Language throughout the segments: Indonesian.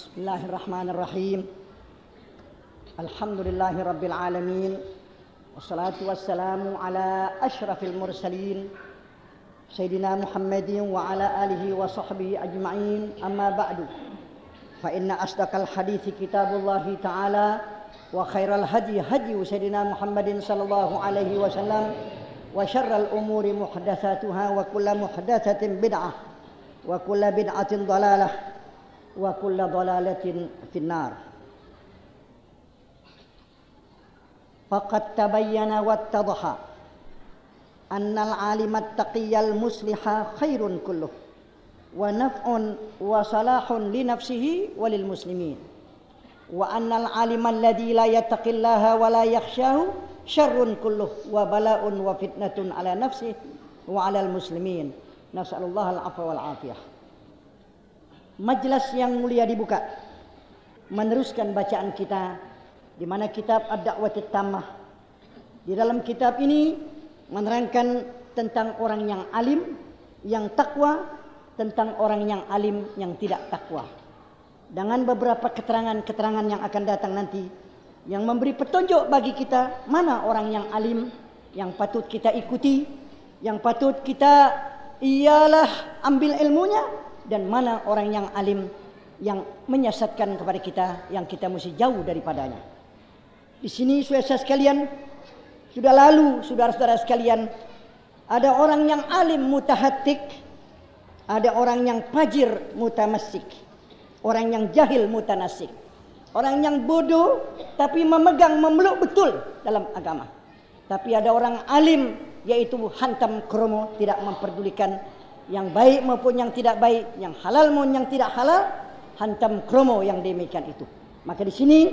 Bismillahirrahmanirrahim. Alhamdulillahi rabbil alamin. Wassalatu wassalamu ala ashrafil mursalin Sayyidina Muhammadin wa ala alihi wa sahbihi ajma'in. Amma ba'du. Fa inna asdaqal hadithi kitabullahi ta'ala wa khairal hadi hadi Sayyidina Muhammadin sallallahu alaihi wasallam wa syarral umuri muhdatsatuha wa kullu muhdatsatin bid'ah wa kullu bid'atin dhalalah wa kullu dhalalatin finnar. Faqad tabayyana wattadhaha annal 'alima at-taqiyyal musliha khairun kulluh wa naf'un wa salahun li nafsihi wa lil muslimin wa annal 'alima alladhi la yattaqillaha wa la yakhshahu syarrun kulluh wa bala'un wa fitnatun 'ala nafsihi wa 'alal muslimin. Nas'alullah al-'afwa wal 'afiyah. Majelis yang mulia dibuka, meneruskan bacaan kita di mana kitab Ad-Da'watit Tammah. Di dalam kitab ini menerangkan tentang orang yang alim, yang takwa, tentang orang yang alim, yang tidak takwa. Dengan beberapa keterangan-keterangan yang akan datang nanti, yang memberi petunjuk bagi kita mana orang yang alim, yang patut kita ikuti, yang patut kita ialah ambil ilmunya, dan mana orang yang alim yang menyesatkan kepada kita, yang kita mesti jauh daripadanya. Di sini saudara sekalian, sudah lalu saudara-saudara sekalian, ada orang yang alim mutahattik, ada orang yang fajir mutamassik, orang yang jahil mutanasik, orang yang bodoh tapi memegang memeluk betul dalam agama. Tapi ada orang alim, yaitu hantam kromo, tidak memperdulikan yang baik maupun yang tidak baik, yang halal maupun yang tidak halal, hantam kromo yang demikian itu. Maka di sini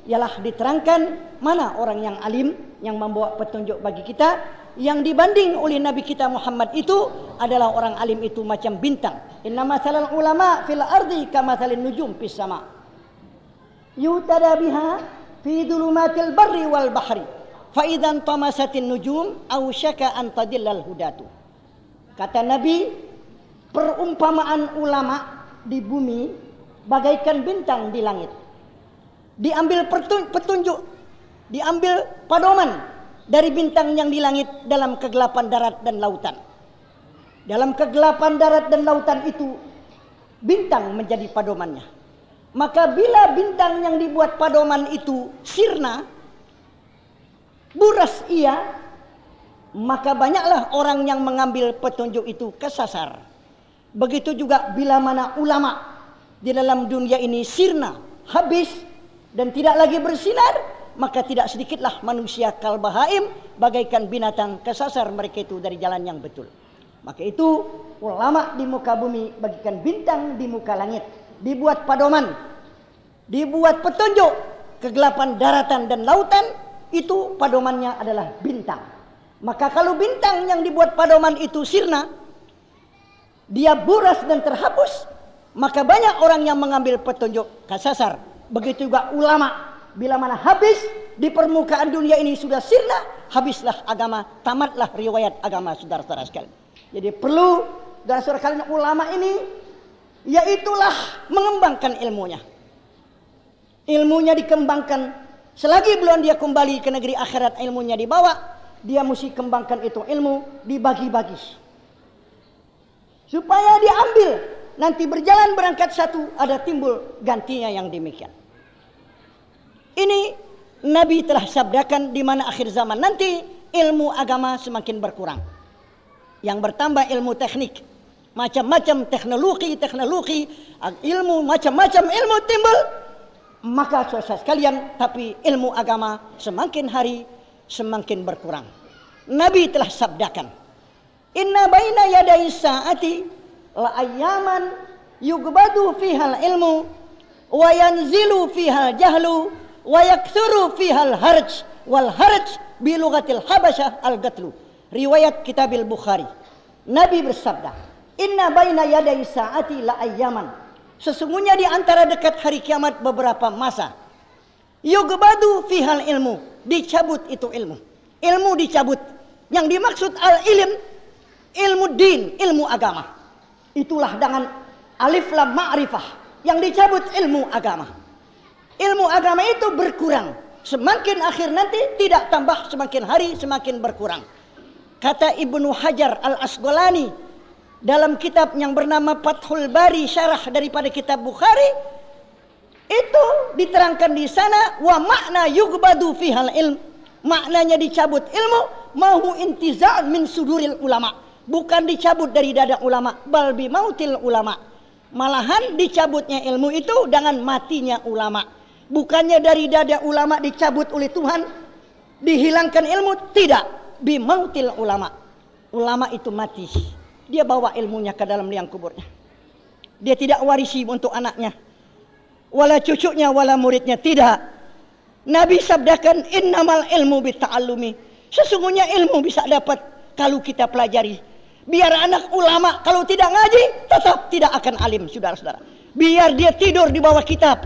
ialah diterangkan mana orang yang alim, yang membawa petunjuk bagi kita, yang dibanding oleh Nabi kita Muhammad itu adalah orang alim itu macam bintang. Inna mathalal ulama fil ardi kamathalin nujum fis sama. Yutada biha fi dhulumatil barri wal bahri. Fa idzan tamasatin nujum aw syaka an tadillal hudatu. Kata Nabi, perumpamaan ulama di bumi bagaikan bintang di langit. Diambil petunjuk, diambil padoman dari bintang yang di langit dalam kegelapan darat dan lautan. Dalam kegelapan darat dan lautan itu, bintang menjadi padomannya. Maka bila bintang yang dibuat padoman itu sirna, buras ia, maka banyaklah orang yang mengambil petunjuk itu kesasar. Begitu juga bila mana ulama di dalam dunia ini sirna, habis dan tidak lagi bersinar, maka tidak sedikitlah manusia kalbahaim, bagaikan binatang kesasar mereka itu dari jalan yang betul. Maka itu ulama di muka bumi bagaikan bintang di muka langit, dibuat padoman, dibuat petunjuk kegelapan daratan dan lautan, itu padomannya adalah bintang. Maka kalau bintang yang dibuat padoman itu sirna, dia buras dan terhapus, maka banyak orang yang mengambil petunjuk kesasar. Begitu juga ulama, bila mana habis di permukaan dunia ini sudah sirna, habislah agama, tamatlah riwayat agama saudara-saudara sekalian. Jadi perlu saudara-saudara sekalian, ulama ini yaitulah mengembangkan ilmunya. Ilmunya dikembangkan, selagi belum dia kembali ke negeri akhirat ilmunya dibawa, dia mesti kembangkan itu ilmu, dibagi-bagi supaya diambil, nanti berjalan berangkat satu, ada timbul gantinya yang demikian. Ini Nabi telah sabdakan di mana akhir zaman nanti ilmu agama semakin berkurang, yang bertambah ilmu teknik, macam-macam teknologi, ilmu macam-macam ilmu timbul. Maka saudara sekalian, tapi ilmu agama semakin hari semakin berkurang. Nabi telah sabdakan, inna baina yaday saati la ayyaman yugbadu fihal ilmu wa yanzilu fihal jahlu wa yakthuru fihal harj wal harj bi lughatil habasyah al gatlu. Riwayat Kitabil Bukhari. Nabi bersabda, inna baina yaday saati la ayyaman, sesungguhnya di antara dekat hari kiamat beberapa masa, yugbadu fihal ilmu, dicabut itu ilmu. Ilmu dicabut. Yang dimaksud al-ilm, ilmu din, ilmu agama. Itulah dengan alif lam ma'rifah. Yang dicabut ilmu agama. Ilmu agama itu berkurang. Semakin akhir nanti tidak tambah, semakin hari semakin berkurang. Kata Ibnu Hajar Al-Asqalani dalam kitab yang bernama Fathul Bari, syarah daripada kitab Bukhari, itu diterangkan di sana, wa makna yugbadu fihal ilm. Maknanya dicabut ilmu, mahu intiza'un min suduril ulama. Bukan dicabut dari dada ulama, bal bi mautil ulama. Malahan dicabutnya ilmu itu dengan matinya ulama. Bukannya dari dada ulama dicabut oleh Tuhan, dihilangkan ilmu, tidak. Bi mautil ulama. Ulama itu mati. Dia bawa ilmunya ke dalam liang kuburnya. Dia tidak warisi untuk anaknya, wala cucunya, wala muridnya, tidak. Nabi sabdakan, innamal ilmu bita'allumi. Sesungguhnya ilmu bisa dapat kalau kita pelajari. Biar anak ulama kalau tidak ngaji tetap tidak akan alim, saudara-saudara. Biar dia tidur di bawah kitab,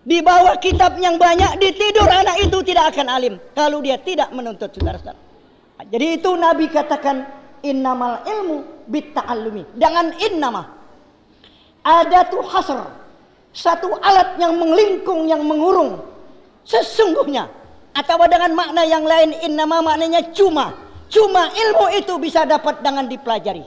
di bawah kitab yang banyak, ditidur anak itu tidak akan alim kalau dia tidak menuntut, saudara-saudara. Jadi itu Nabi katakan, innamal ilmu bita'allumi. Dengan innama, adatu hasr, satu alat yang melingkung, yang mengurung. Sesungguhnya, atau dengan makna yang lain, innama maknanya cuma. Cuma ilmu itu bisa dapat dengan dipelajari.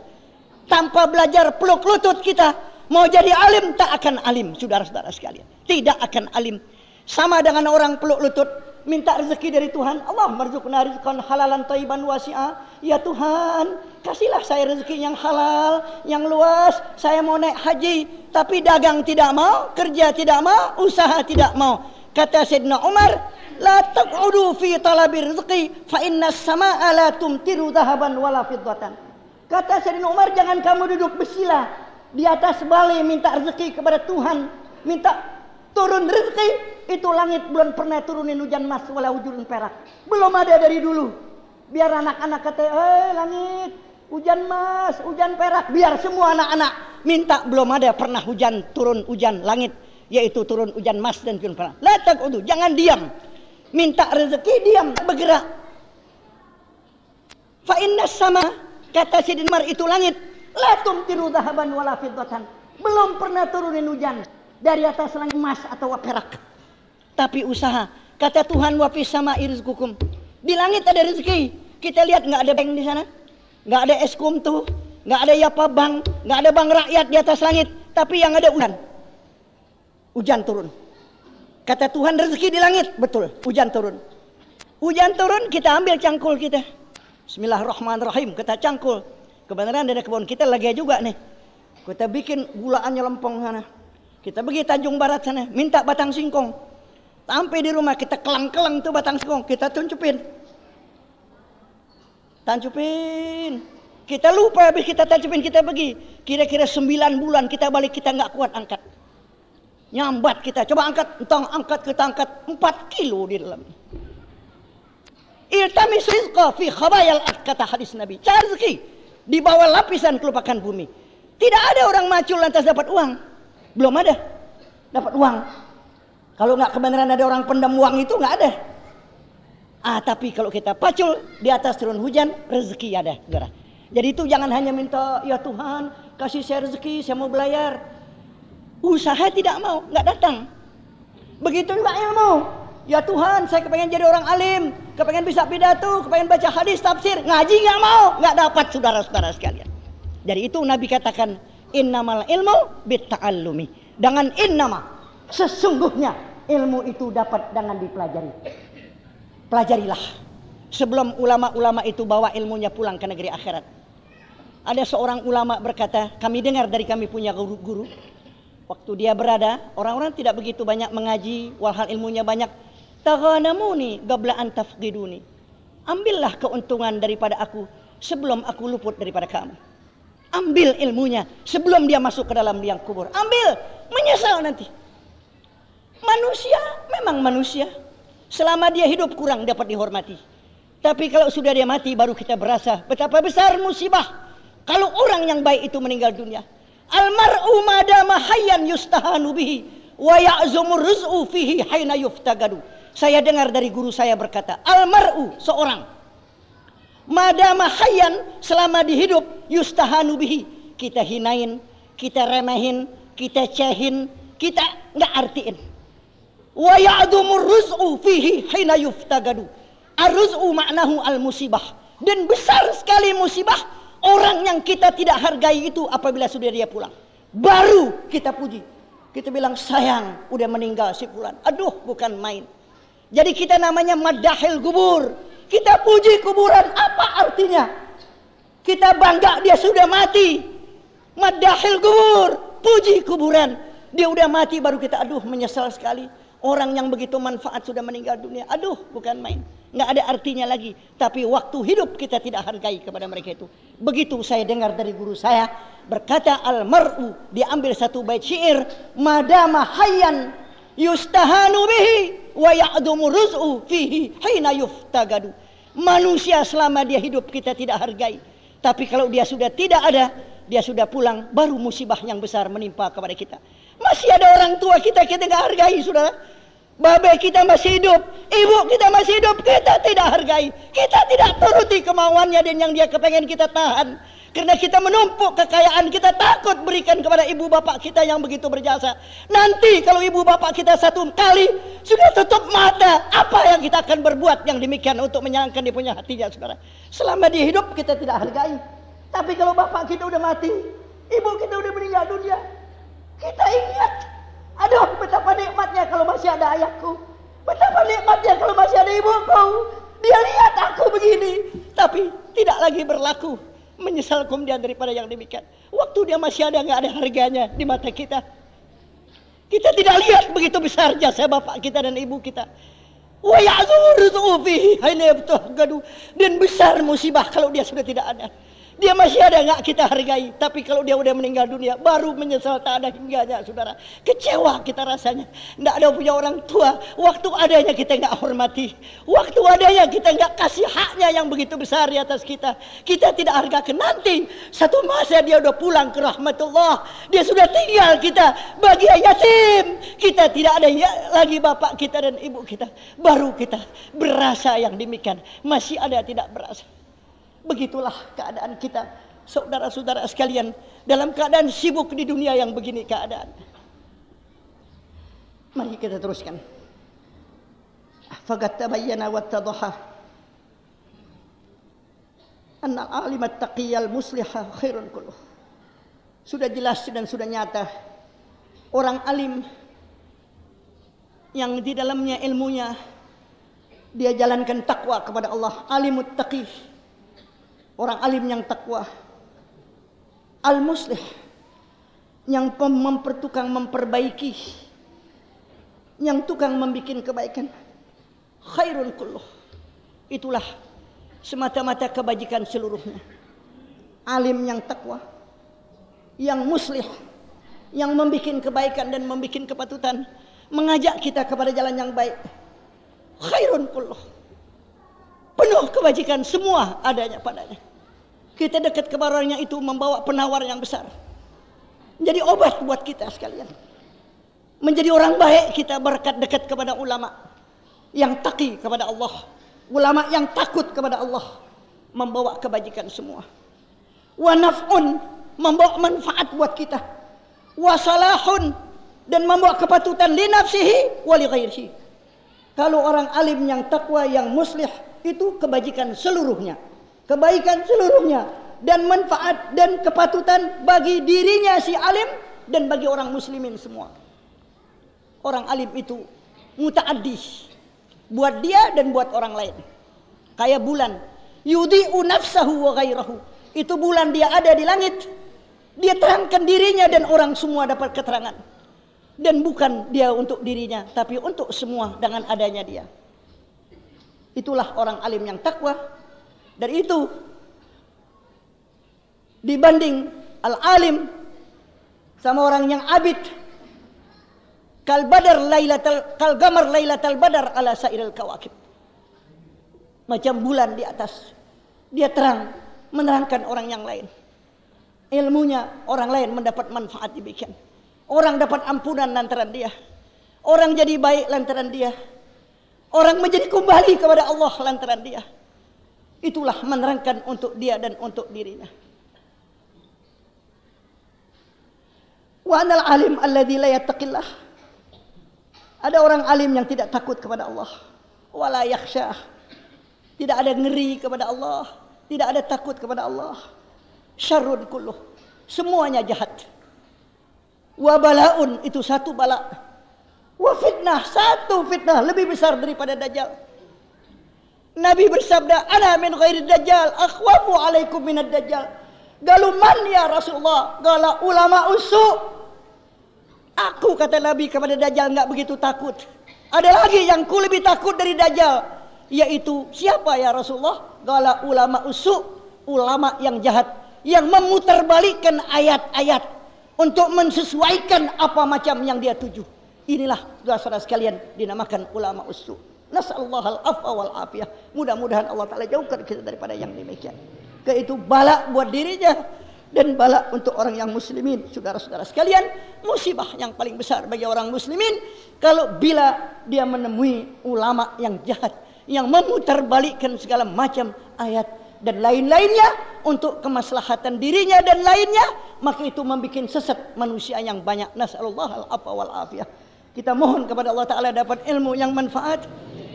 Tanpa belajar peluk lutut kita, mau jadi alim tak akan alim, saudara-saudara sekalian. Tidak akan alim. Sama dengan orang peluk lutut, minta rezeki dari Tuhan. Allah marzuqna rizqan halalan thayyiban wasi'a. Ya Tuhan, kasihlah saya rezeki yang halal, yang luas. Saya mau naik haji, tapi dagang tidak mau, kerja tidak mau, usaha tidak mau. Kata Sayyidina Umar, la taq'udu fi talabi rizqi fa inna as-samaa'a la tumtiru dhahaban wala fiddatan. Kata Sayyidina Umar, jangan kamu duduk bersila di atas balai minta rezeki kepada Tuhan, minta turun rezeki. Itu langit belum pernah turunin hujan emas wala hujan perak. Belum ada dari dulu. Biar anak-anak kata, langit, hujan emas, hujan perak. Biar semua anak-anak minta, belum ada pernah hujan turun hujan langit, yaitu turun hujan emas dan hujan perak. La taq'udu, jangan diam. Minta rezeki diam, bergerak. Fa inna sama, kata Sayyidina Umar, itu langit, la tumtiru dhahaban wala fiddatan. Belum pernah turunin hujan dari atas langit emas atau perak. Tapi usaha. Kata Tuhan, wa fis sama'i rizqukum. Di langit ada rezeki. Kita lihat nggak ada bank di sana, nggak ada Eskom tuh, nggak ada Yapa Bank, nggak ada bank rakyat di atas langit. Tapi yang ada hujan. Hujan turun. Kata Tuhan, rezeki di langit, betul. Hujan turun. Hujan turun, kita ambil cangkul kita. Bismillahirrahmanirrahim, kita cangkul. Kebenaran dari kebun kita lagi juga nih. Kita bikin gulaannya lempeng sana. Kita pergi Tanjung Barat sana, minta batang singkong. Sampai di rumah kita kelang-kelang tuh batang singkong, kita tuncupin. Tancupin. Kita lupa habis kita tancupin, kita pergi. Kira-kira 9 bulan kita balik, kita nggak kuat angkat. Nyambat kita, coba angkat, entang angkat, kita angkat 4 kilo di dalam. Iltamis rizqa fi khabayal ard, kata hadis Nabi. Cari rezeki di bawah lapisan kelupakan bumi. Tidak ada orang macul lantas dapat uang. Belum ada dapat uang. Kalau nggak kebenaran ada orang pendam uang itu nggak ada. Tapi kalau kita pacul di atas turun hujan, rezeki ada, saudara. Jadi itu jangan hanya minta, ya Tuhan kasih saya rezeki, saya mau belayar. Usaha tidak mau, nggak datang. Begitu juga ilmu. Ya Tuhan, saya kepengen jadi orang alim, kepengen bisa pidato, kepengen baca hadis, tafsir, ngaji nggak mau, nggak dapat, saudara-saudara sekalian. Jadi itu Nabi katakan, innamal ilmu bitta'allumi. Dengan innama, sesungguhnya ilmu itu dapat dengan dipelajari. Pelajarilah. Sebelum ulama-ulama itu bawa ilmunya pulang ke negeri akhirat. Ada seorang ulama berkata, kami dengar dari kami punya guru. Waktu dia berada, orang-orang tidak begitu banyak mengaji, walhal ilmunya banyak. Taghanamuni qabla an tafqiduni. Ambillah keuntungan daripada aku sebelum aku luput daripada kamu. Ambil ilmunya sebelum dia masuk ke dalam liang kubur. Ambil, menyesal nanti. Manusia memang manusia. Selama dia hidup kurang dapat dihormati. Tapi kalau sudah dia mati baru kita berasa betapa besar musibah kalau orang yang baik itu meninggal dunia. Almar'u madama hayyan yustahanu bihi wa ya'zumu rizqu fihi hayna yuftagadu. Saya dengar dari guru saya berkata, almar'u seorang madama hayyan selama dihidup yustahanu bihi, kita hinain, kita remehin, kita cahin, kita nggak artiin. Wa ya'dumur ruz'u fihi hina yuftagadu. Ar-ruz'u maknahu al-musibah. Dan besar sekali musibah orang yang kita tidak hargai itu apabila sudah dia pulang. Baru kita puji. Kita bilang sayang udah meninggal si fulan. Aduh bukan main. Jadi kita namanya madahil kubur. Kita puji kuburan. Apa artinya? Kita bangga dia sudah mati. Madahil kubur. Puji kuburan. Dia udah mati baru kita aduh menyesal sekali. Orang yang begitu manfaat sudah meninggal dunia. Aduh bukan main. Nggak ada artinya lagi. Tapi waktu hidup kita tidak hargai kepada mereka itu. Begitu saya dengar dari guru saya. Berkata al-mar'u. Diambil satu bait syair. Madama hayyan yustahanu bihi. Wa ya'dumu ruz'u fihi hina yuftagadu. Manusia selama dia hidup kita tidak hargai. Tapi kalau dia sudah tidak ada. Dia sudah pulang. Baru musibah yang besar menimpa kepada kita. Masih ada orang tua kita nggak hargai, saudara. Babe kita masih hidup, ibu kita masih hidup, kita tidak hargai. Kita tidak turuti kemauannya dan yang dia kepengen kita tahan. Karena kita menumpuk kekayaan, kita takut berikan kepada ibu bapak kita yang begitu berjasa. Nanti kalau ibu bapak kita satu kali sudah tutup mata, apa yang kita akan berbuat yang demikian untuk menyenangkan dia punya hatinya, saudara. Selama dia hidup kita tidak hargai. Tapi kalau bapak kita udah mati, ibu kita udah meninggal dunia, kita ingat, aduh betapa nikmatnya kalau masih ada ayahku. Betapa nikmatnya kalau masih ada ibuku. Dia lihat aku begini. Tapi tidak lagi berlaku. Menyesal kemudian daripada yang demikian. Waktu dia masih ada gak ada harganya di mata kita. Kita tidak lihat begitu besar jasa bapak kita dan ibu kita. Dan besar musibah kalau dia sudah tidak ada. Dia masih ada nggak kita hargai. Tapi kalau dia udah meninggal dunia, baru menyesal tak ada hingganya, saudara. Kecewa kita rasanya. Nggak ada punya orang tua. Waktu adanya kita nggak hormati. Waktu adanya kita nggak kasih haknya yang begitu besar di atas kita. Kita tidak hargakan. Nanti satu masa dia udah pulang ke rahmatullah. Dia sudah tinggal kita bagi yatim. Kita tidak ada lagi bapak kita dan ibu kita. Baru kita berasa yang demikian. Masih ada tidak berasa. Begitulah keadaan kita, saudara-saudara sekalian, dalam keadaan sibuk di dunia yang begini keadaan. Mari kita teruskan. Faqad tabayyana wattadaha anna al-alim at-taqiyal musliha khairun kulluh. Sudah jelas dan sudah nyata orang alim yang di dalamnya ilmunya dia jalankan takwa kepada Allah, alimut taqi. Orang alim yang takwa, al-muslih, yang tukang memperbaiki, yang tukang membuat kebaikan, khairun kulluh. Itulah semata-mata kebajikan seluruhnya. Alim yang takwa, yang muslih, yang membuat kebaikan dan membuat kepatutan, mengajak kita kepada jalan yang baik, khairun kulluh. Penuh kebajikan semua adanya padanya. Kita dekat kepada orangnya itu membawa penawar yang besar. Menjadi obat buat kita sekalian. Menjadi orang baik kita berkat dekat kepada ulama yang taqi kepada Allah. Ulama yang takut kepada Allah. Membawa kebajikan semua. Wa naf'un, membawa manfaat buat kita. Wa salahun, dan membawa kepatutan li nafsihi wa li ghairihi. Kalau orang alim yang takwa, yang muslih, itu kebajikan seluruhnya. Kebaikan seluruhnya dan manfaat dan kepatutan bagi dirinya si alim dan bagi orang muslimin semua. Orang alim itu muta'addi buat dia dan buat orang lain. Kayak bulan, yudhi'u nafsahu wa ghairahu. Itu bulan dia ada di langit. Dia terangkan dirinya dan orang semua dapat keterangan. Dan bukan dia untuk dirinya, tapi untuk semua dengan adanya dia. Itulah orang alim yang takwa. Dari itu dibanding al-alim sama orang yang abid, kal gamar lailatal badar ala sairil kawakib. Macam bulan di atas. Dia terang, menerangkan orang yang lain. Ilmunya orang lain mendapat manfaat demikian. Orang dapat ampunan lantaran dia. Orang jadi baik lantaran dia. Orang menjadi kembali kepada Allah lantaran dia. Itulah menerangkan untuk dia dan untuk dirinya. Wa anal alim alladzi la yattaqillah. Ada orang alim yang tidak takut kepada Allah. Wala yakhsyah. Tidak ada ngeri kepada Allah, tidak ada takut kepada Allah. Syarrun kulluh. Semuanya jahat. Wa balaun, itu satu bala. Wa fitnah, satu fitnah lebih besar daripada dajjal. Nabi bersabda, ana min ghairi dajjal akhwafu alaikum minad dajjal. Galuman ya Rasulullah, gala ulama usu. Aku kata Nabi kepada dajjal enggak begitu takut. Ada lagi yang ku lebih takut dari dajjal, yaitu siapa ya Rasulullah? Gala ulama usu, ulama yang jahat, yang memutarbalikkan ayat-ayat untuk mensesuaikan apa macam yang dia tuju. Inilah saudara sekalian dinamakan ulama usu. Nasallahu al-afwa wal afiyah. Mudah-mudahan Allah Ta'ala jauhkan kita daripada yang demikian. Yaitu bala buat dirinya dan bala untuk orang yang muslimin. Saudara-saudara sekalian, musibah yang paling besar bagi orang muslimin kalau bila dia menemui ulama yang jahat, yang memutarbalikkan segala macam ayat dan lain-lainnya untuk kemaslahatan dirinya dan lainnya, maka itu membuat sesat manusia yang banyak. Nasallallahu al-afwa wal afiyah. Kita mohon kepada Allah Ta'ala dapat ilmu yang manfaat.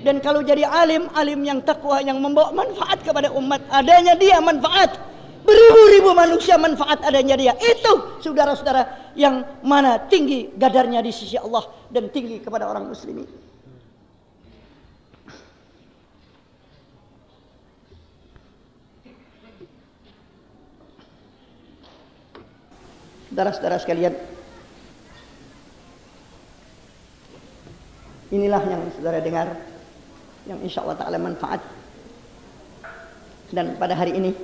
Dan kalau jadi alim, alim yang takwa, yang membawa manfaat kepada umat, adanya dia manfaat. Beribu-ribu manusia manfaat adanya dia. Itu saudara-saudara yang mana tinggi gadarnya di sisi Allah dan tinggi kepada orang muslimin. Saudara-saudara sekalian, inilah yang saudara dengar, yang insya Allah Ta'ala manfaat. Dan pada hari ini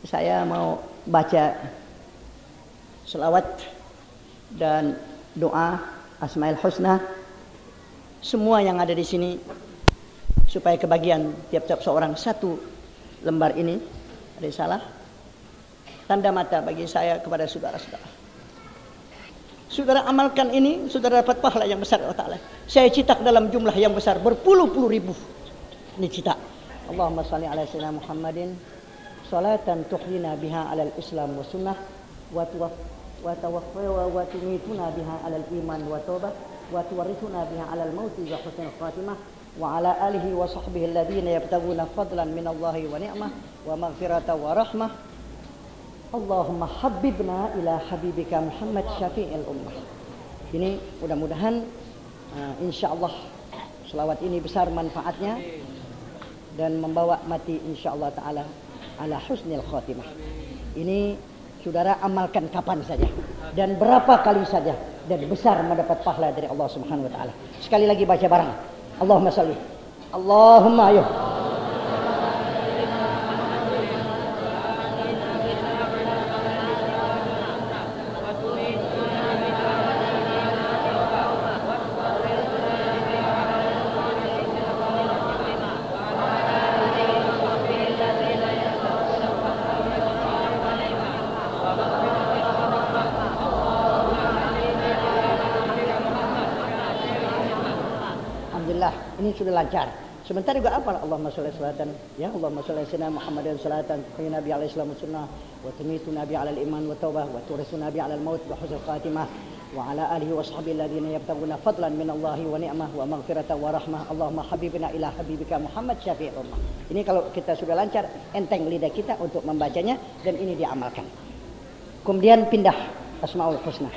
saya mau baca selawat dan doa Asmaul Husna semua yang ada di sini, supaya kebagian tiap-tiap seorang satu lembar ini. Ada salah tanda mata bagi saya kepada saudara-saudara. Saudara amalkan ini, saudara dapat pahala yang besar Allah Ta'ala. Saya cetak dalam jumlah yang besar, berpuluh-puluh ribu. Ini cetak. Allahumma salli ala sayyidina Muhammadin salatan tuhyina biha alal islam wa sunnah wa tawaffana wa tumituna biha alal iman wa taubah wa tuwarithuna biha alal mauti wa husnul khatimah wa ala alihi wa sahbihi alladhina yabtaguna fadlan minallahi wa ni'mah wa maghfirata wa rahmah. Allahumma habibna ila habibika Muhammad syafi'il ummah. Ini mudah-mudahan insyaallah selawat ini besar manfaatnya dan membawa mati insyaallah ta'ala ala husnil khatimah. Ini saudara amalkan kapan saja dan berapa kali saja, dan besar mendapat pahala dari Allah Subhanahu wa taala. Sekali lagi baca bareng. Allahumma shalli. Allahumma ayo. Ini sudah lancar. Sebentar juga apa? Allahumma sholli salatan ya Allahumma sholli sayyidina Muhammadin salatan tuhyina bi ala islam sunnah wa tumituna bi ala iman wa taubah wa turisuna bi ala maut wa husnul khatimah wa ala alihi wa sahbihi alladhina yabtaguna fadlan min Allahi wa ni'mah wa maghfirata wa rahmah. Allahumma habibna ila habibika Muhammad syafi'il ummah. Ini kalau kita sudah lancar, enteng lidah kita untuk membacanya dan ini diamalkan. Kemudian pindah Asmaul Husna.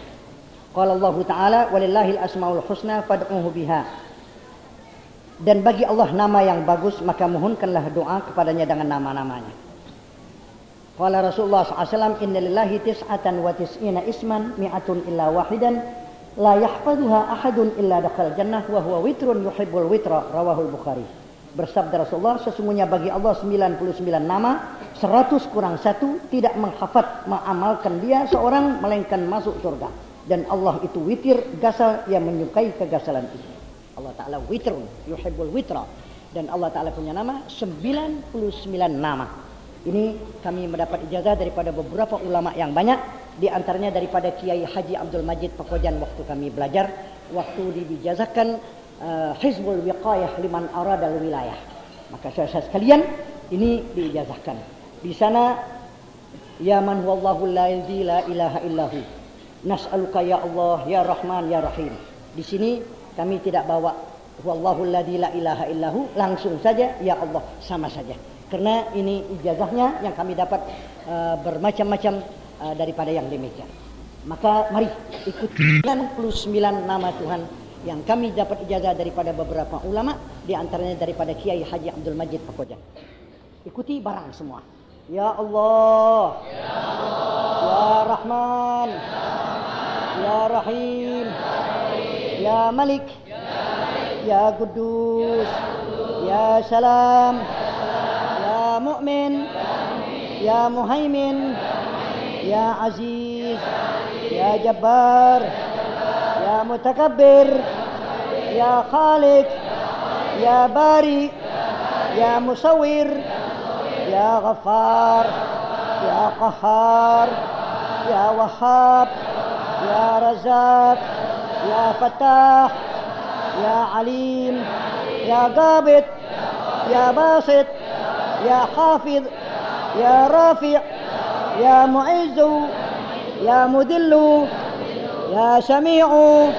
Qala Allah Ta'ala walillahil asmaul husna fad'uhu biha. Dan bagi Allah nama yang bagus, maka mohonkanlah doa kepadanya dengan nama-namanya. Qala Rasulullah SAW, inna lillahi tis'atan wa tis'ina isman mi'atun illa wahidan la yahfaduha ahadun illa dakhal jannah wa huwa witrun yuhibbul witra, rawahul Bukhari. Bersabda Rasulullah, sesungguhnya bagi Allah 99 nama, 100 kurang 1 tidak menghafal mengamalkan dia seorang melainkan masuk surga. Dan Allah itu witir, gasal yang menyukai kegasalan itu. Allah Ta'ala witrun, yuhibbul witra. Dan Allah Ta'ala punya nama 99 nama. Ini kami mendapat ijazah daripada beberapa ulama yang banyak. Di antaranya daripada Kiai Haji Abdul Majid Pekojan waktu kami belajar. Waktu diijazahkan Hizbul Wiqayah liman aradal wilayah. Maka saudara sekalian, ini diijazahkan. Di sana, ya man huwallahu la ilaha illahu Nas'aluka ya Allah, ya Rahman, ya Rahim. Di sini kami tidak bawa Wallahul ladzi la ilaha illahu, langsung saja ya Allah, sama saja. Karena ini ijazahnya yang kami dapat bermacam-macam daripada yang demikian. Maka mari ikuti 99 nama Tuhan yang kami dapat ijazah daripada beberapa ulama, di antaranya daripada Kiai Haji Abdul Majid Pakojan. Ikuti barang semua. Ya Allah, ya, Allah. Ya Rahman, ya Rahim, ya Malik, ya Qudus, ya Salam, ya Mu'min, ya Muhaimin, ya Aziz, ya Jabbar, ya Mutakabbir, ya Khaliq, ya Bari, ya Musawwir, ya Ghaffar, ya Qahhar, ya Wahhab, ya Razzaq, ya Fattah, ya Alim, ya Qabid, ya Basit, ya Hafidh, ya Rafi', ya Mu'izzu, ya Mudillu, ya Sami'u,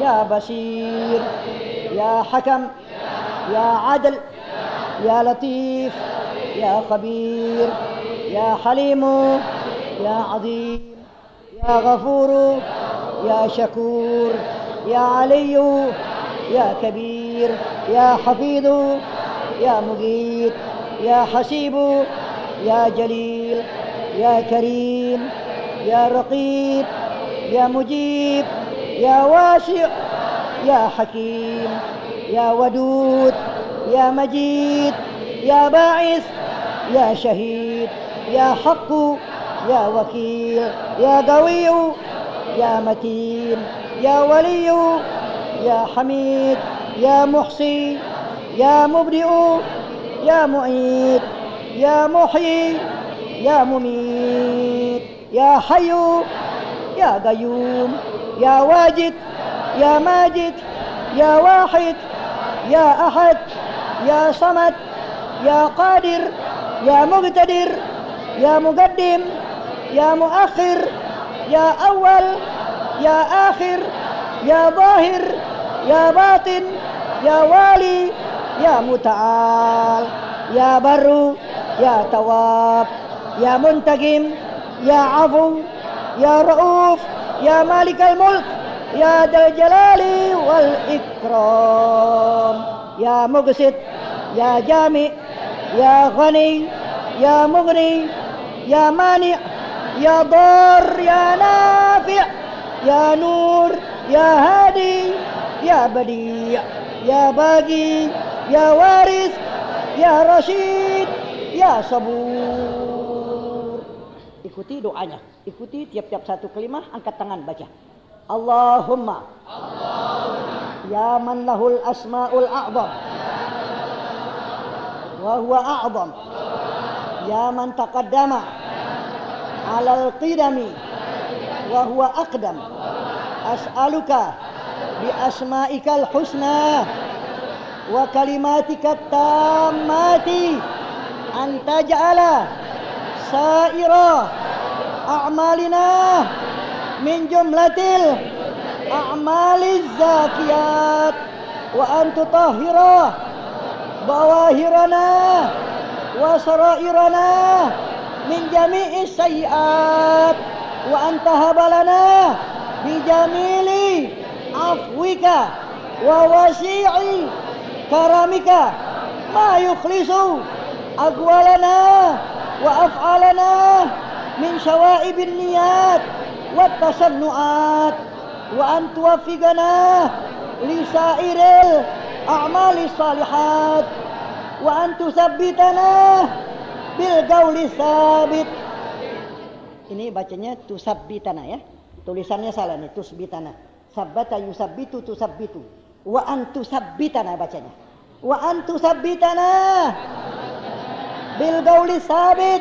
ya Basir, ya Hakam, ya Adl, ya Latif, ya Khabir, ya Halimu, ya Azim, ya Ghafuru, ya Syakur, ya Aliyu, ya Kabir, ya Hafidhu, ya Mughith, ya Hasibu, ya Jalil, ya Karim, ya Raqib, ya Mujib, ya Wasi', ya Hakim, ya Wadud, ya Majid, ya Ba'is, ya Syahid, ya Haqqu, ya Wakil, ya Qawiyu, ya Matin, ya Waliyu, ya Hamid, ya Muhsi, ya Mubdi'u, ya Mu'id, ya Muhyi, ya Mumit, ya Hayyu, ya Qayyum, ya Wajid, ya Majid, ya Wahid, ya Ahad, ya Samad, ya Qadir, ya Muqtadir, ya Muqaddim, ya Muakhir, ya Awal, ya Akhir, ya Zahir, ya Batin, ya Wali, ya Muta'al, ya Barru, ya Tawab, ya Muntaqim, ya Afu, ya Rauf, ya Malikal Mulk, ya Dzal Jalali wal Ikram, ya Muqsit, ya Jami', ya Ghani, ya Mughni, ya Mani', ya Dar, ya Nafi', ya Nur, ya Hadi, ya Badi', ya Bagi, ya Waris, ya Rashid, ya Sabur. Ikuti doanya, ikuti tiap-tiap satu kalimah, angkat tangan baca. Allahumma, ya man lahul asma'ul a'zam wa huwa a'zam, ya man taqaddama alal qidami wa huwa aqdam, as'aluka bi asma'ikal husna wa kalimatika tammati an taj'ala sa'ira a'malina min jumlatil a'maliz zakiyat wa an tutahhira bawahirana wa sarairana min jami'is sayyi'at wa an tahabalana bi jamili afwika wa wasi'i karamika ma yukhlisu aqwalana wa af'alana min syawa'ibin niyat wa tasannu'at wa an tuwaffiqana li sa'iril a'mali salihat wa an tusabbitana bil qawli sabit. Ini bacanya tusabbitana ya. Tulisannya salah nih, tusbitana. Sabbata yusabbitu tusabbitu. Wa an tusabbitana bacanya. Wa an tusabbitana bil qawli sabit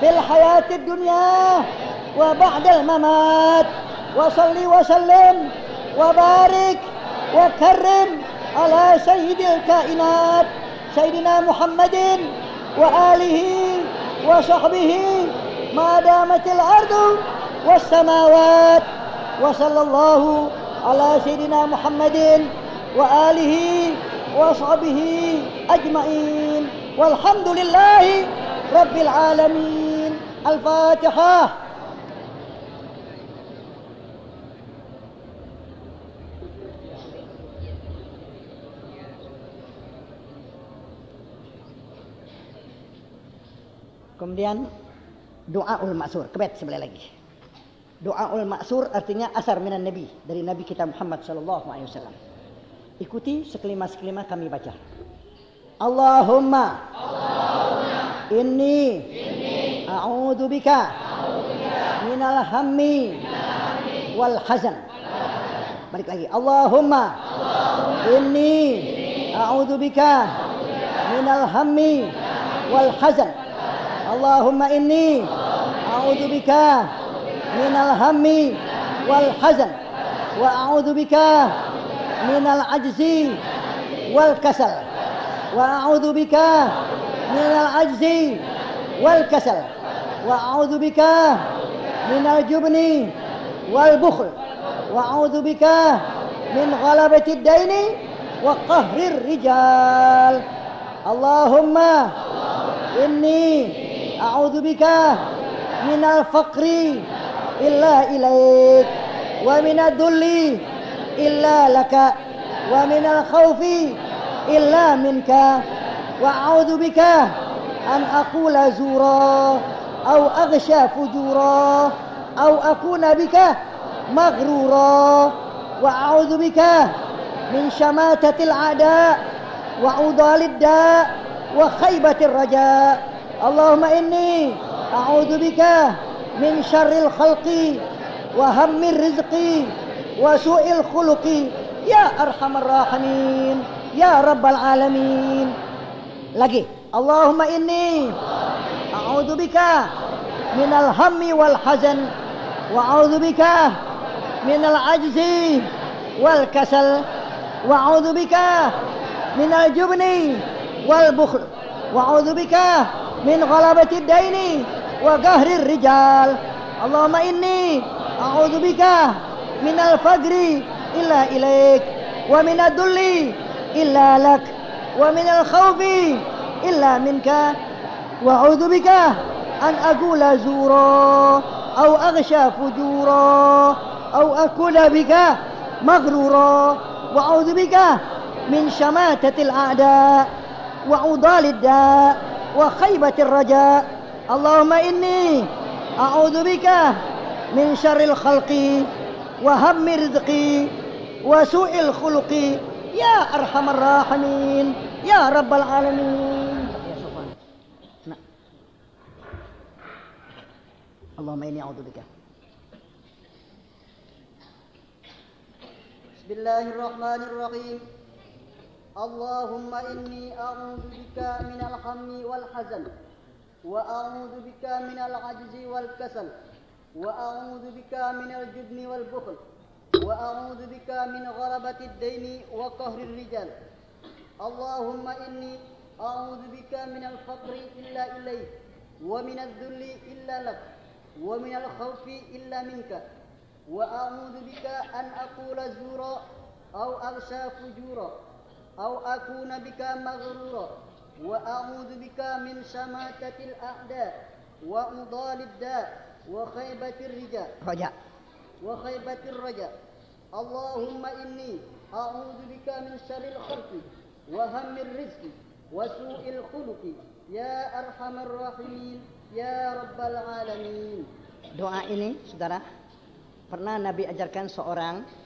fil hayatid dunya wa ba'dal mamat. Wa salli wa sallim wa barik wa karrim ala sayyidil kainat sayyidina Muhammadin wa alihi wa sahbihi ma damatil ardu والسماوات وصلى الله على سيدنا محمد وآله وصحبه أجمعين والحمد لله رب العالمين. الفاتحة. Kemudian doaul maksur, kebet sebelah lagi. Doaul maksur artinya asar minan nabi, dari nabi kita Muhammad sallallahu alaihi wasallam. Ikuti sekelima-sekelima kami baca. Allahumma inni a'udzu bika minal hammi wal hazan. Balik lagi. Allahumma inni a'udzu bika minal hammi wal hazan. Allahumma inni a'udzu bika minal hammi wal hazan wa a'udzu bika minal ajzi wal kasal wa a'udzu bika minal ajzi wal kasal wa a'udzu bika minal jubni wal bukhl wa a'udzu bika min ghalabati ad-daini wa qahrir rijal. Allahumma inni a'udzu bika minal faqri illa ilaik wa minad dhulli illa laka wa minal khawfi illa minka wa a'udzu bika an aqula zura aw aghsha fujura aw akuna bika maghrura wa a'udzu bika min shamatatil a'da wa udalid da wa khaybatir raja. Allahumma inni a'udzu bika min syarril khalqi wa hammir rizqi wa su'il khuluqi ya arhamar rahimin ya rabbal alamin. Lagi. Allahumma inni a'udzu bika minal hammi wal hazan wa a'udzu bika minal ajzi wal kasal wa a'udzu bika minal jubni wal bukhl wa a'udzu bika min ghalabati ad-daini wa qahrir rijal. Allahumma inni a'udzu bika minal faqri illa ilaik wa minad dhulli illa lak wa minal khawfi illa minka wa a'udzu bika an aqula zura aw aghsha fujura aw akuna bika maghrura wa a'udzu bika min shamatatil a'da wa udalid da wa khaybatir raja. Allahumma inni a'udzu bika min syarril khalqi wa hammi rizqi wa su'il khuluqi ya arhamar rahimin ya rabbal alamin. Ya Sofwan. Nah. Allahumma inni a'udzu bika. Bismillahirrahmanirrahim. Allahumma inni a'udzu bika minal hammi wal hazan wa a'udzu bika minal ajzi wal kasal wa a'udzu bika minal jubni wal bukhl wa a'udzu bika min ghalabati ad-daini wa qahrir rijal. Allahumma inni a'udzu bika minal faqri illa ilaik wa minadh dhulli illa lak wa minal khawfi illa minka wa a'udzu bika an aqula zura aw aghsha fujura أو أكون بك مغرورا وأعوذ بك من شماتة الأعداء وأضال الداء وخيبة الرجاء. اللهم إني أعوذ بك من شر الخلق وهم الرزق وسوء الخلق يا أرحم الراحمين يا رب العالمين. Doa ini, saudara, pernah Nabi ajarkan seorang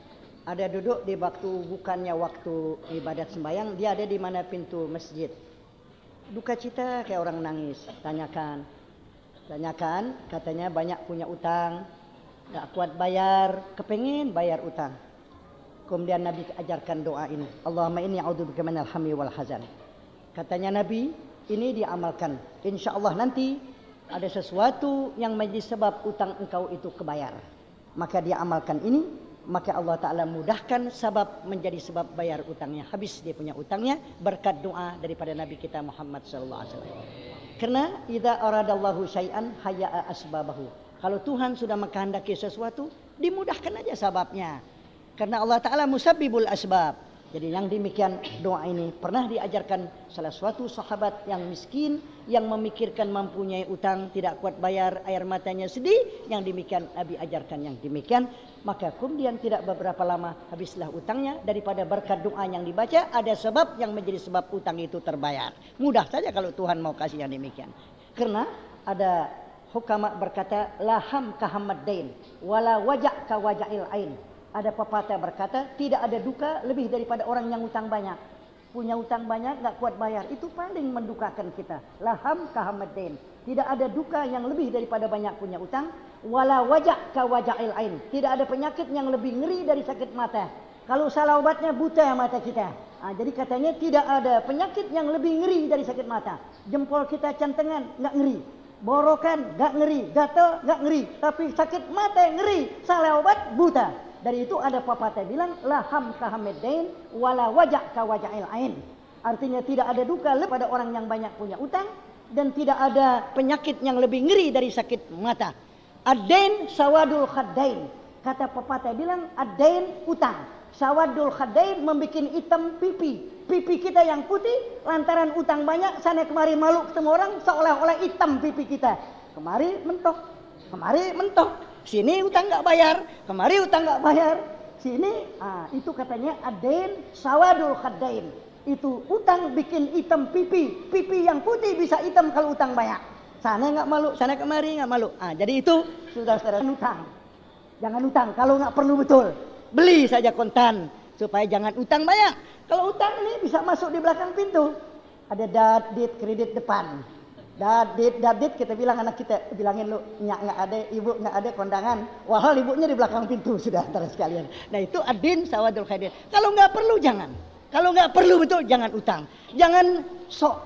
ada duduk di waktu bukannya waktu ibadat sembahyang, dia ada di mana pintu masjid. Duka cita kayak orang nangis. Tanyakan, katanya banyak punya utang, tak kuat bayar, kepengen bayar utang. Kemudian Nabi ajarkan doa ini. Allahumma inni a'udzubika minal hammi wal hazan. Katanya Nabi, ini diamalkan. Insya Allah nanti ada sesuatu yang menjadi sebab utang engkau itu kebayar. Maka dia amalkan ini. Maka Allah Ta'ala mudahkan sebab menjadi sebab bayar utangnya. Habis dia punya utangnya berkat doa daripada Nabi kita Muhammad sallallahu alaihi wasallam. Karena idza aradallahu syai'an hayya'a asbabahu. Kalau Tuhan sudah mengkehendaki sesuatu, dimudahkan aja sebabnya. Karena Allah Ta'ala musabbibul asbab. Jadi yang demikian doa ini pernah diajarkan salah suatu sahabat yang miskin, yang memikirkan mempunyai utang, tidak kuat bayar, air matanya sedih. Yang demikian Nabi ajarkan yang demikian. Maka kemudian tidak beberapa lama habislah utangnya. Daripada berkat doa yang dibaca, ada sebab yang menjadi sebab utang itu terbayar. Mudah saja kalau Tuhan mau kasih yang demikian. Karena ada hukama berkata, laham kahamad dain, wala wajak ka wajail ain. Ada pepatah berkata, tidak ada duka lebih daripada orang yang utang banyak. Punya utang banyak, gak kuat bayar. Itu paling mendukakan kita. Laham kahamad dain. Tidak ada duka yang lebih daripada banyak punya utang. Wala wajak ka wajail ain. Tidak ada penyakit yang lebih ngeri dari sakit mata. Kalau salah obatnya buta mata kita. Jadi katanya tidak ada penyakit yang lebih ngeri dari sakit mata. Jempol kita cantengan, gak ngeri. Borokan gak ngeri, gatal gak ngeri, tapi sakit mata ngeri, salah obat buta. Dari itu ada pepatah bilang laham kahamadain wala wajak ka wajail ain. Artinya tidak ada duka pada orang yang banyak punya utang dan tidak ada penyakit yang lebih ngeri dari sakit mata. Ad-dain sawadul khaddain. Kata pepatah bilang ad-dain utang. Sawadul khaddain membikin hitam pipi. Pipi kita yang putih lantaran utang banyak, sana kemari malu ketemu orang seolah-olah hitam pipi kita. Kemari mentok, kemari mentok. Sini utang nggak bayar, kemari utang nggak bayar. Sini, itu katanya ad-dain sawadul khaddain. Itu utang bikin hitam pipi. Pipi yang putih bisa hitam kalau utang banyak. Sana nggak malu, sana kemari nggak malu. Jadi itu sudah utang. Jangan utang kalau nggak perlu betul. Beli saja kontan supaya jangan utang banyak. Kalau utang ini bisa masuk di belakang pintu. Ada dadit kredit depan. Dadit kita bilang anak kita, bilangin lu nyak nggak ada, ibu nggak ada kondangan. Wahal ibunya di belakang pintu sudah antara sekalian. Nah itu adin sawadul khadir. Kalau nggak perlu jangan. Kalau nggak perlu betul jangan utang. Jangan sok.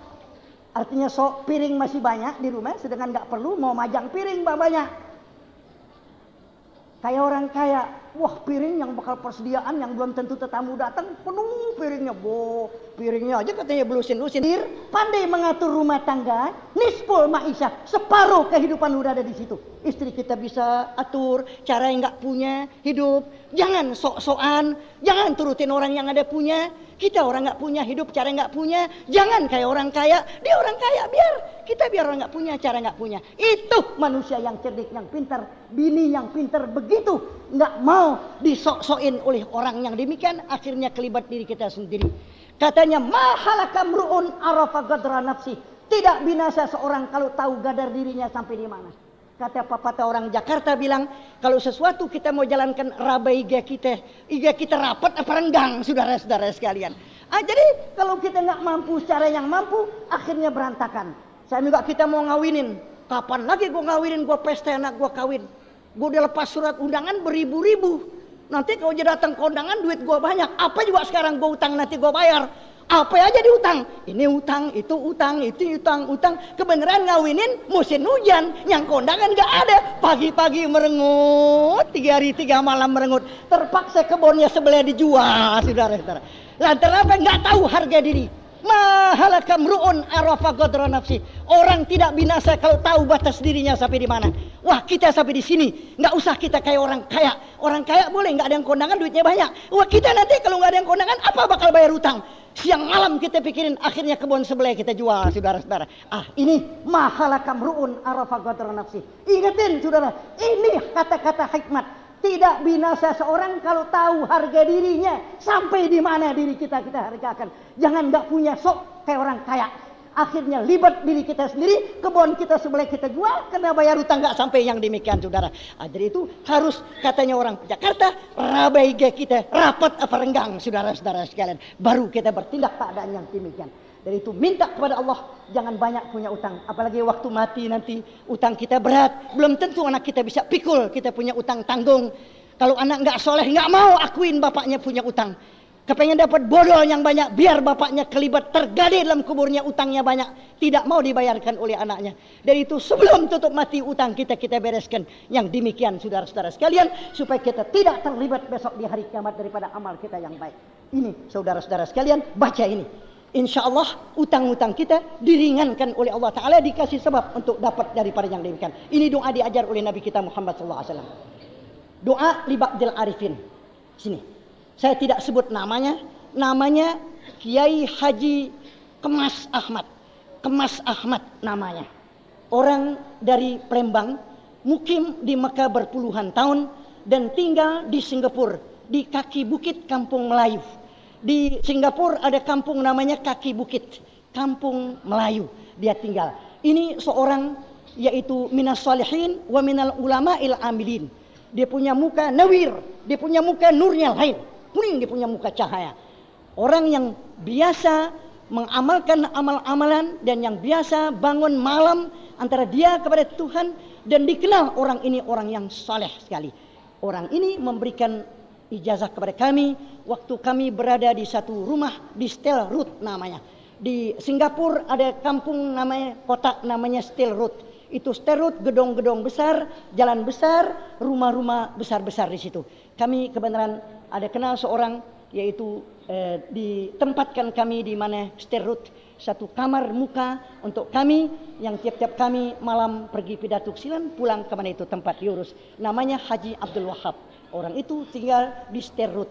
Artinya sok piring masih banyak di rumah, sedangkan nggak perlu mau majang piring banyak. Kayak orang kaya, wah piring yang bakal persediaan yang belum tentu tetamu datang penuh piringnya, piringnya aja katanya belusin-lusin. Pandai mengatur rumah tangga, nisful ma'isyah, separuh kehidupan udah ada di situ. Istri kita bisa atur cara yang nggak punya hidup, jangan sok-sokan, jangan turutin orang yang ada punya. Kita orang nggak punya hidup cara nggak punya, jangan kayak orang kaya, dia orang kaya biar orang nggak punya cara nggak punya. Itu manusia yang cerdik, yang pintar, bini yang pintar begitu, nggak mau disok-sokin oleh orang yang demikian, akhirnya kelibat diri kita sendiri. Katanya mahalaka mru'un arafa gadra nafsi, tidak binasa seorang kalau tahu gadar dirinya sampai di mana. Kata pepatah orang Jakarta bilang, kalau sesuatu kita mau jalankan raba iga kita rapat apa renggang, saudara-saudara sekalian. Jadi kalau kita nggak mampu secara yang mampu, akhirnya berantakan. Saya juga kita mau ngawinin, kapan lagi gue ngawinin, gue pesta anak gue kawin. Gue udah lepas surat undangan beribu-ribu. Nanti kalau dia datang ke undangan duit gue banyak, apa juga sekarang gue utang nanti gue bayar. Apa aja diutang, ini utang, itu utang, itu utang. Kebenaran ngawinin musim hujan, yang kondangan gak ada. Pagi-pagi merengut, 3 hari 3 malam merengut. Terpaksa kebunnya sebelah dijual, saudara-saudara. Lantaran apa? Gak tahu harga diri. Mahalaka mru'un arafa qadra nafsi. Orang tidak binasa kalau tahu batas dirinya sampai di mana. Wah, kita sampai di sini, nggak usah kita kayak orang kaya. Orang kaya boleh nggak ada yang kondangan, duitnya banyak. Wah, kita nanti kalau nggak ada yang kondangan, apa bakal bayar utang? Siang malam kita pikirin, akhirnya kebun sebelah kita jual, saudara-saudara. Ini mahalaka mru'un arafa qadra nafsi. Ingatin, saudara, ini kata-kata hikmat. Tidak binasa seorang kalau tahu harga dirinya sampai di mana diri kita hargakan. Jangan nggak punya sok kayak orang kaya. Akhirnya libat diri kita sendiri, kebun kita sebelah kita jual karena bayar utang nggak sampai yang demikian, saudara. Jadi itu harus katanya orang Jakarta, rabaiga kita rapat apa renggang, saudara-saudara sekalian. Baru kita bertindak keadaan yang demikian. Dari itu minta kepada Allah jangan banyak punya utang. Apalagi waktu mati nanti utang kita berat. Belum tentu anak kita bisa pikul kita punya utang tanggung. Kalau anak nggak soleh nggak mau akuin bapaknya punya utang. Kepengen dapat bodol yang banyak biar bapaknya kelibat tergade dalam kuburnya utangnya banyak. Tidak mau dibayarkan oleh anaknya. Dari itu sebelum tutup mati utang kita bereskan. Yang demikian saudara-saudara sekalian. Supaya kita tidak terlibat besok di hari kiamat daripada amal kita yang baik. Ini saudara-saudara sekalian baca ini. insya Allah utang-utang kita diringankan oleh Allah Ta'ala, dikasih sebab untuk dapat daripada yang demikian. Ini doa diajar oleh Nabi kita Muhammad SAW. Doa li ba'dil arifin. Sini, saya tidak sebut namanya. Namanya Kiai Haji Kemas Ahmad. Kemas Ahmad namanya. Orang dari Palembang, mukim di Mekah berpuluhan tahun dan tinggal di Singapura, di kaki bukit Kampung Melayu. Di Singapura ada kampung namanya Kaki Bukit, Kampung Melayu dia tinggal. Ini seorang yaitu minas salihin wa minal ulama'il amilin. Dia punya muka nawir, dia punya muka nurnya lain, kuning, dia punya muka cahaya. Orang yang biasa mengamalkan amal-amalan dan yang biasa bangun malam antara dia kepada Tuhan, dan dikenal orang ini orang yang saleh sekali. Orang ini memberikan ijazah kepada kami waktu kami berada di satu rumah di Stell Road namanya. Di Singapura ada kampung namanya, kota namanya Stell Road. Itu Stell Road, gedung-gedung besar, jalan besar, rumah-rumah besar-besar di situ. Kami kebenaran ada kenal seorang, yaitu ditempatkan kami di mana Stell Road, satu kamar muka untuk kami yang tiap-tiap kami malam pergi pidato silan, pulang ke mana itu tempat diurus. Namanya Haji Abdul Wahab. Orang itu tinggal di Stell Road.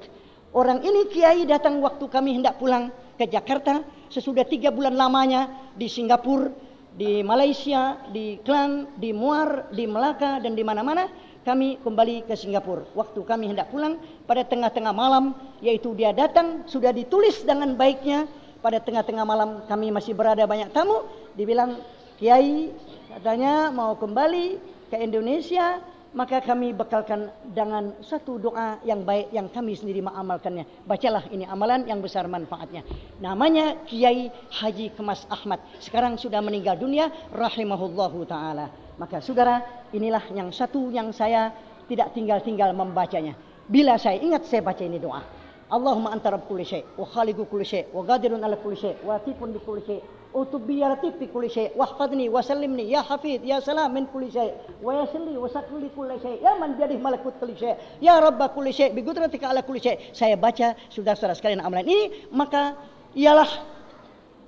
Orang ini kiai datang waktu kami hendak pulang ke Jakarta. Sesudah 3 bulan lamanya di Singapura, di Malaysia, di Klang, di Muar, di Melaka, dan di mana-mana, kami kembali ke Singapura. Waktu kami hendak pulang pada tengah-tengah malam, yaitu dia datang, sudah ditulis dengan baiknya. Pada tengah-tengah malam kami masih berada banyak tamu. Dibilang, Kiai katanya mau kembali ke Indonesia, maka kami bekalkan dengan satu doa yang baik yang kami sendiri mengamalkannya. Bacalah, ini amalan yang besar manfaatnya. Namanya Kiai Haji Kemas Ahmad. Sekarang sudah meninggal dunia, rahimahullahu ta'ala. Maka saudara, inilah yang satu yang saya tidak tinggal-tinggal membacanya. Bila saya ingat, saya baca ini doa. Allahumma anta rabb kulli syai' wa khaliqu kulli syai' wa qadirun ala kulli syai' wa latifun bi kulli syai' utubi ya latif bi kulli syai' wahfadni wa sallimni ya hafid ya salam min kulli syai' wa yassirli wa sakli kulli syai' ya man biyadihi malakut kulli syai' ya rabb kulli syai' bi qudratika ala kulli syai'. Saya baca, saudara-saudara sekalian, amalan ini, maka ialah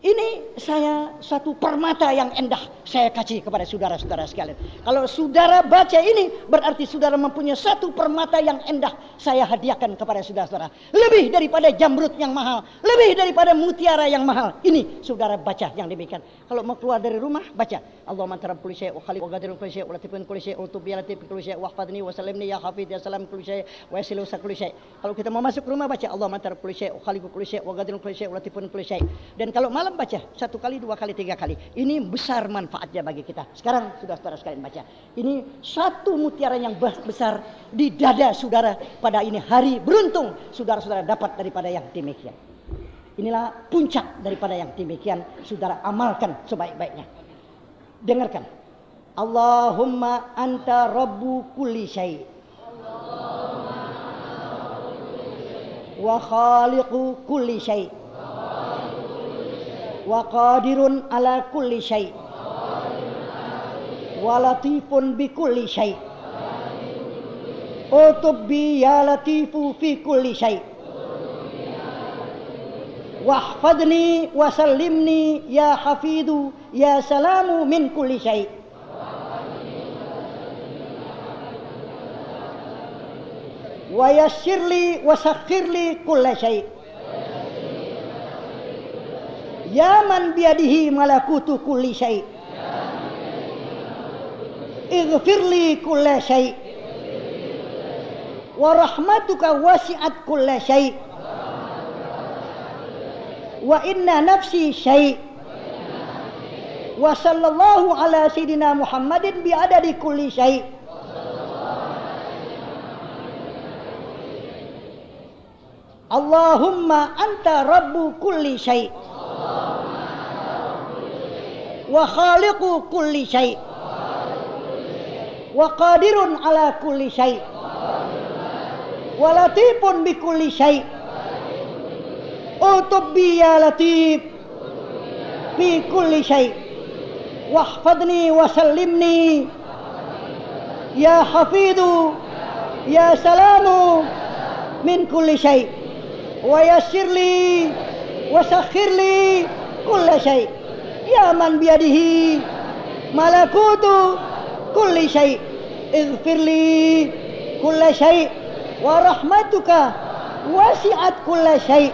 ini saya satu permata yang indah saya kasih kepada saudara-saudara sekalian. Kalau saudara baca ini, berarti saudara mempunyai satu permata yang indah saya hadiahkan kepada saudara-saudara. Lebih daripada jamrut yang mahal, lebih daripada mutiara yang mahal. Ini saudara baca yang demikian. Kalau mau keluar dari rumah, baca Allahumma anta rabb kulli syai' wa khaliq wa qadirun kulli syai' wa latifun kulli syai' wa tubi ya latif kulli syai' wahfadni wa sallimni ya hafid ya salam kulli syai' wa yasilu kulli syai'. Kalau kita mau masuk rumah, baca Allahumma anta rabb kulli syai' wa khaliq kulli syai' wa qadirun kulli syai' wa latifun kulli syai'. Dan kalau malam baca 1 kali, 2 kali, 3 kali. Ini besar manfaatnya bagi kita. Sekarang sudah saudara sekalian baca. Ini satu mutiara yang besar di dada saudara pada ini hari beruntung saudara-saudara dapat daripada yang demikian. Inilah puncak daripada yang demikian. Saudara amalkan sebaik-baiknya. Dengarkan. Allahumma anta rabbu kulli syai' wa khaliqu kulli syai' wa qadirun ala kulli syai' wa latifun bi kulli syai' utub bi ya latifu fi kulli syai' wahfadni wa sallimni ya hafidu ya salamu min kulli syai' wa yassirli wa sakhirli kulli syai' ya man biyadihi malakutu kulli syai' ighfirli kulli syai' wa rahmatuka wasi'at kulli syai' wa inna nafsi syai' wa sallallahu ala sayyidina Muhammadin bi adadi kulli syai'. Allahumma anta rabbu kulli syai' wa khaliqu kulli syai' wa qadirun ala kulli syai' wa latifun bi kulli syai' utub bi ya latif fi kulli syai' wahfadni wa sallimni ya hafidu ya salamu min kulli syai' wa yassirli وسخر لي كل شيء يا من بيده ملكوت كل شيء اغفر لي كل شيء ورحمتك وسعت كل شيء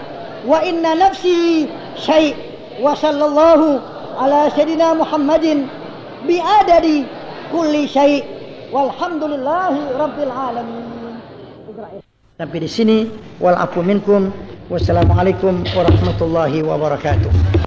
وإن نفسي شيء وصلى الله على سيدنا محمد بعدد كل شيء walhamdulillahi rabbil alamin. Sampai di sini wal afu minkum. Wassalamualaikum warahmatullahi wabarakatuh.